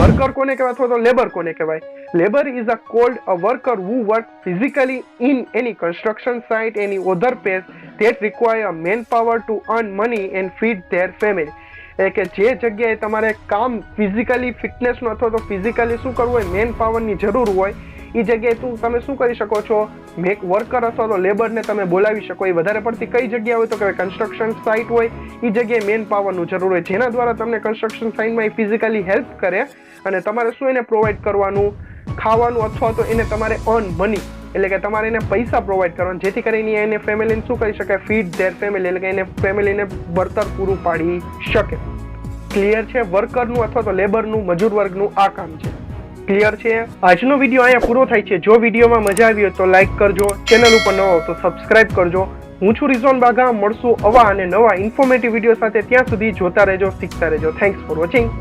Worker કોને કહેવાય અથવા તો લેબર કોને કહેવાય? Labour is a cold a worker who work physically in any construction site, any other place that require a manpower to earn money and feed their family. એટલે કે જે જગ્યાએ તમારે કામ ફિઝિકલી ફિટનેસનું અથવા તો ફિઝિકલી શું કરવું હોય, મેન પાવરની જરૂર હોય, એ જગ્યાએ તમે શું કરી શકો છો, વર્કર અથવા તો લેબરને તમે બોલાવી શકો. એ વધારે પડતી કઈ જગ્યા હોય તો કે કન્સ્ટ્રક્શન સાઇટ હોય, એ જગ્યાએ મેન પાવરનું જરૂર હોય, જેના દ્વારા તમને કન્સ્ટ્રક્શન સાઇટમાં એ ફિઝિકલી હેલ્પ કરે અને તમારે શું એને પ્રોવાઈડ કરવાનું, ખાવાનું અથવા તો એને તમારે અર્ન મની એટલે કે તમારે એને પૈસા પ્રોવાઈડ કરવાના, જેથી કરીને એને ફેમિલીને શું કરી શકે, ફીડ ધેર ફેમિલી એટલે કે એને ફેમિલીને વળતર પૂરું પાડી શકે. ક્લિયર છે? વર્કરનું અથવા તો લેબરનું, મજૂર વર્ગનું આ કામ છે. ક્લિયર છે? આજનો વિડીયો અહીંયા પૂરો થાય છે. જો વિડીયોમાં મજા આવી હોય તો લાઈક કરજો, ચેનલ ઉપર નવો હો તો સબસ્ક્રાઇબ કરજો. હું છું રિઝવાન બાઘા. મળશું આવા અને નવા ઇન્ફોર્મેટિવ વિડીયો સાથે. ત્યાં સુધી જોતા રહેજો, શીખતા રહેજો. Thanks for watching.